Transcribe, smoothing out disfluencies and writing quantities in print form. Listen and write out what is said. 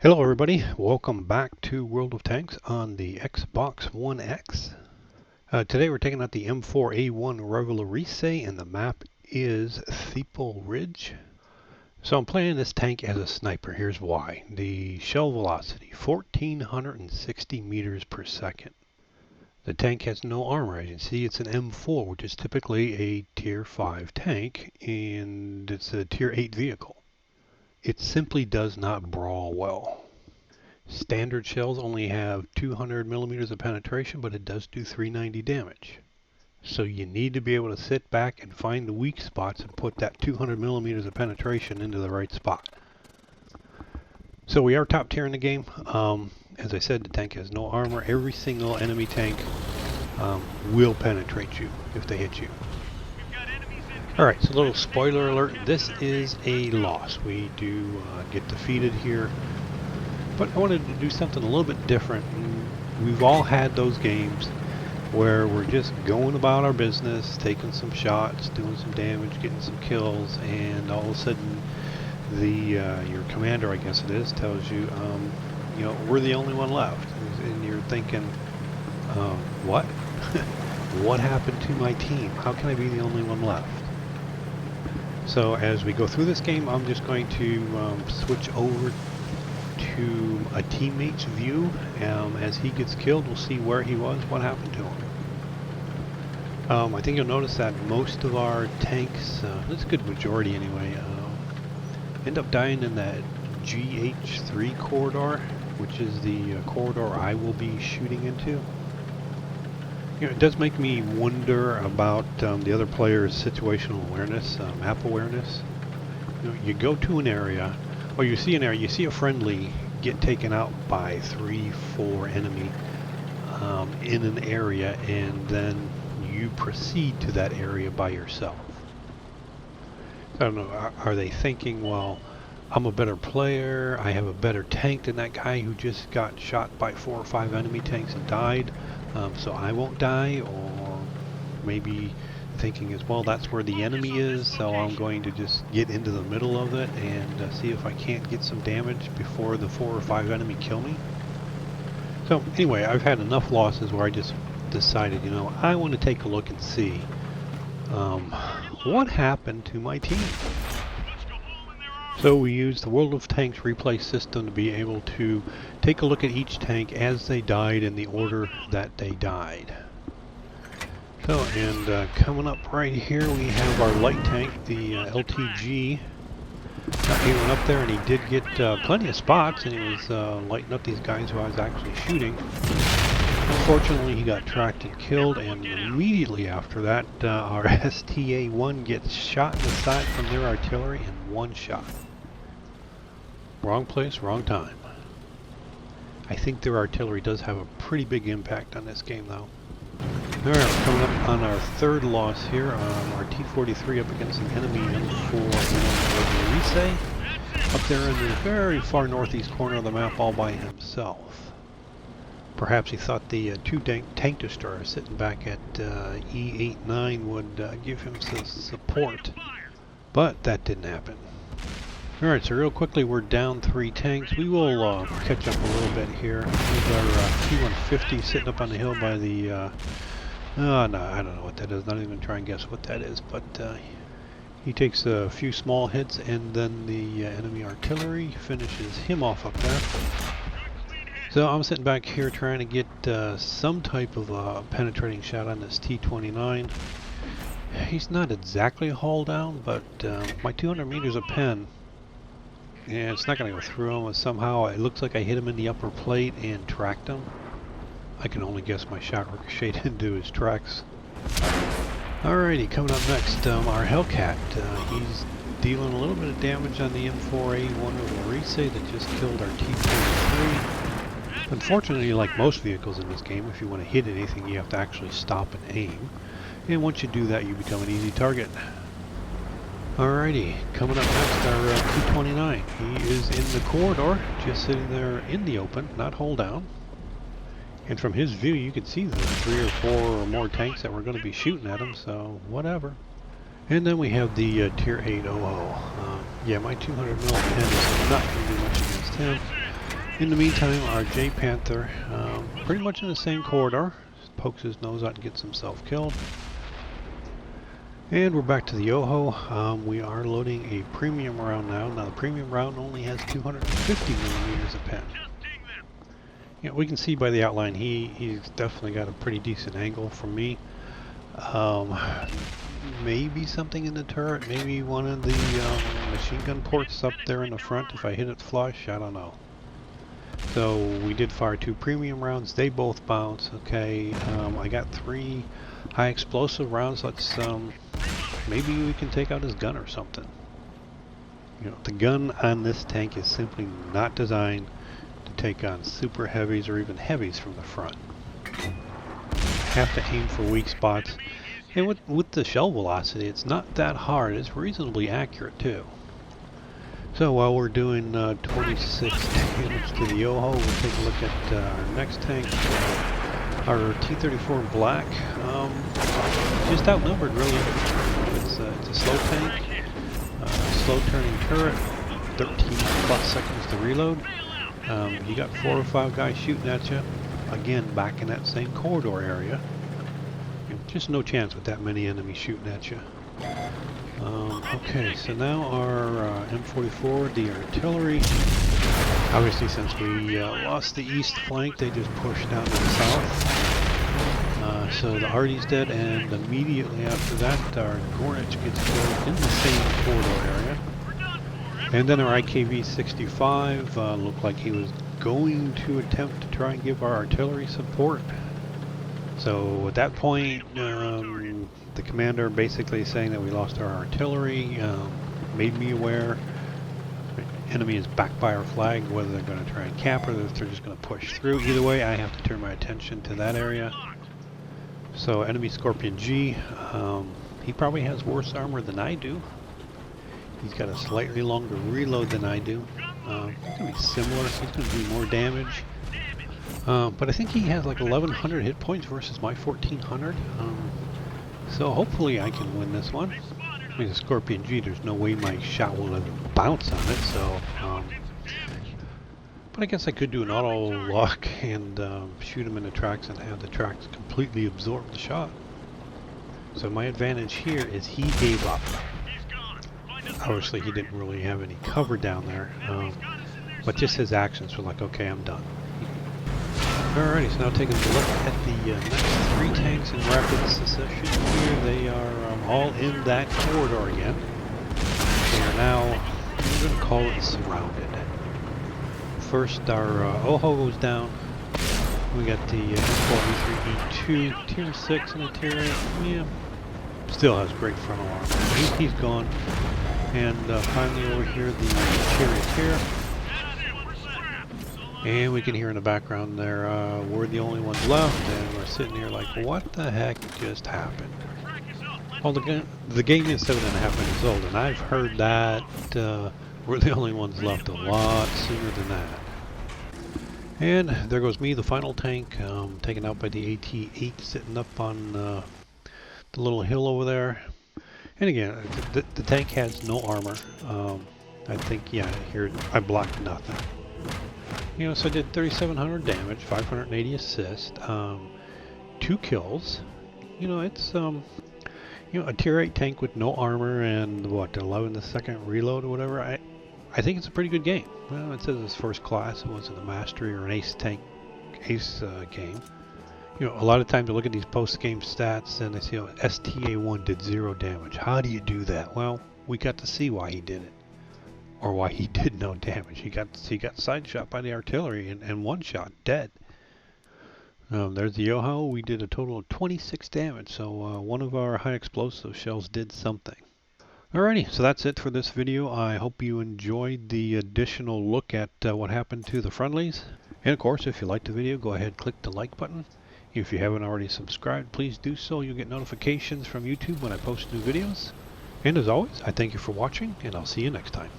Hello everybody, welcome back to World of Tanks on the Xbox One X. Today we're taking out the M4A1 Revalorise and the map is Thiepval Ridge. So I'm playing this tank as a sniper, here's why. The shell velocity, 1460 meters per second. The tank has no armor, as you can see it's an M4, which is typically a tier 5 tank, and it's a tier 8 vehicle. It simply does not brawl well. Standard shells only have 200 millimeters of penetration, but it does do 390 damage. So you need to be able to sit back and find the weak spots and put that 200 millimeters of penetration into the right spot. So we are top tier in the game. As I said, the tank has no armor. Every single enemy tank will penetrate you if they hit you. Alright, so a little spoiler alert, this is a loss. We do get defeated here, but I wanted to do something a little bit different. We've all had those games where we're just going about our business, taking some shots, doing some damage, getting some kills, and all of a sudden your commander, I guess it is, tells you, you know, we're the only one left. And you're thinking, what? What happened to my team? How can I be the only one left? So as we go through this game, I'm just going to switch over to a teammate's view. As he gets killed, we'll see where he was, what happened to him. I think you'll notice that most of our tanks, that's a good majority anyway, end up dying in that GH3 corridor, which is the corridor I will be shooting into. You know, it does make me wonder about the other player's situational awareness, map awareness. You know, you go to an area, or you see an area, you see a friendly get taken out by 3-4 enemy in an area, and then you proceed to that area by yourself. I don't know, are they thinking, well, I'm a better player, I have a better tank than that guy who just got shot by 4 or 5 enemy tanks and died, so I won't die? Or maybe thinking as well, that's where the enemy is, so I'm going to just get into the middle of it and see if I can't get some damage before the 4 or 5 enemy kill me. So anyway, I've had enough losses where I just decided, you know, I want to take a look and see what happened to my team. So we used the World of Tanks replay system to be able to take a look at each tank as they died in the order that they died. So, and coming up right here we have our light tank, the LTG. He went up there and he did get plenty of spots, and he was lighting up these guys who I was actually shooting. Unfortunately, he got tracked and killed, and immediately after that, our STA-1 gets shot in the side from their artillery in one shot. Wrong place, wrong time. I think their artillery does have a pretty big impact on this game, though. Alright, we're coming up on our third loss here. Our T-43 up against an enemy M4A1 Revalorise, up there in the very far northeast corner of the map all by himself. Perhaps he thought the two tank destroyers sitting back at E89 would give him some support, but that didn't happen. Alright, so real quickly we're down 3 tanks. We will catch up a little bit here. Here's our T-150 sitting up on the hill by the, no, I don't know what that is. Not even try and guess what that is, but he takes a few small hits, and then the enemy artillery finishes him off up there. So I'm sitting back here trying to get some type of penetrating shot on this T-29. He's not exactly a hull down, but my 200 meters of pen, yeah, it's not going to go through him. Somehow it looks like I hit him in the upper plate and tracked him. I can only guess my shot ricocheted into his tracks. Alrighty, coming up next, our Hellcat. He's dealing a little bit of damage on the M4A1 Revalorise that just killed our T-43. Unfortunately, like most vehicles in this game, if you want to hit anything, you have to actually stop and aim. And once you do that, you become an easy target. Alrighty, coming up next, our T-29. He is in the corridor, just sitting there in the open, not hull down. And from his view, you can see the 3 or 4 or more tanks that were going to be shooting at him, so whatever. And then we have the Tier 8 OO. Yeah, my 200 mil pen is not going to do much against him. In the meantime, our J Panther, pretty much in the same corridor, pokes his nose out and gets himself killed. And we're back to the Yoho. We are loading a premium round now. Now the premium round only has 250 millimeters of pen. Yeah, we can see by the outline he's definitely got a pretty decent angle from me. Maybe something in the turret, maybe one of the machine gun ports up there in the front if I hit it flush, I don't know. So we did fire 2 premium rounds, they both bounce, okay. I got 3 high explosive rounds. Let's maybe we can take out his gun or something. You know, the gun on this tank is simply not designed to take on super heavies or even heavies from the front. Have to aim for weak spots. And with the shell velocity, it's not that hard. It's reasonably accurate too. So while we're doing 26 damage to the Yoho, we'll take a look at our next tank, our T-34 Black. Just outnumbered really. It's a slow tank, slow turning turret, 13 plus seconds to reload. You got 4 or 5 guys shooting at you. Again, back in that same corridor area. Just no chance with that many enemies shooting at you. Okay, so now our M44, the artillery. Obviously, since we lost the east flank, they just pushed down to the south. So the Artie's dead, and immediately after that, our Gornich gets killed in the same corridor area. And then our IKV-65 looked like he was going to attempt to try and give our artillery support. So at that point, the commander basically saying that we lost our artillery, made me aware. Enemy is back by our flag, whether they're going to try and cap or if they're just going to push through. Either way, I have to turn my attention to that area. So enemy Scorpion G, he probably has worse armor than I do. He's got a slightly longer reload than I do. He's going to be similar. He's going to do more damage. But I think he has like 1,100 hit points versus my 1,400. So hopefully I can win this one. I mean, the Scorpion G, there's no way my shot will ever bounce on it. So, but I guess I could do an auto lock and shoot him in the tracks and have the tracks completely absorb the shot. So my advantage here is he gave up. Obviously, he didn't really have any cover down there, but just his actions were like, okay, I'm done. Alrighty, so now taking a look at the next 3 tanks in rapid succession here. They are all in that corridor again. They are now, I'm going to call it surrounded. First, our Oho goes down. We got the M4A1 Tier 6 and a Tier 8. Yeah, still has great frontal armor. He's gone. And finally over here, the Tier 8 here. And we can hear in the background there, we're the only ones left, and we're sitting here like, what the heck just happened? Well, the game is 7.5 minutes old, and I've heard that we're the only ones left a lot sooner than that. And there goes me, the final tank, taken out by the AT-8 sitting up on the little hill over there. And again, the tank has no armor. I think, yeah, here I blocked nothing. You know, so I did 3,700 damage, 580 assist, 2 kills. You know, it's you know, a Tier 8 tank with no armor and what, 11-second reload or whatever. I think it's a pretty good game. Well, it says it's first class. It wasn't a mastery or an ace tank game. You know, a lot of times I look at these post-game stats and they say, oh, STA1 did 0 damage. How do you do that? Well, we got to see why he did it. Or why he did no damage. He got side shot by the artillery and one shot, dead. There's the Yoho. We did a total of 26 damage, so one of our high explosive shells did something. Alrighty, so that's it for this video. I hope you enjoyed the additional look at what happened to the friendlies. And of course, if you liked the video, go ahead and click the like button. If you haven't already subscribed, please do so. You'll get notifications from YouTube when I post new videos. And as always, I thank you for watching, and I'll see you next time.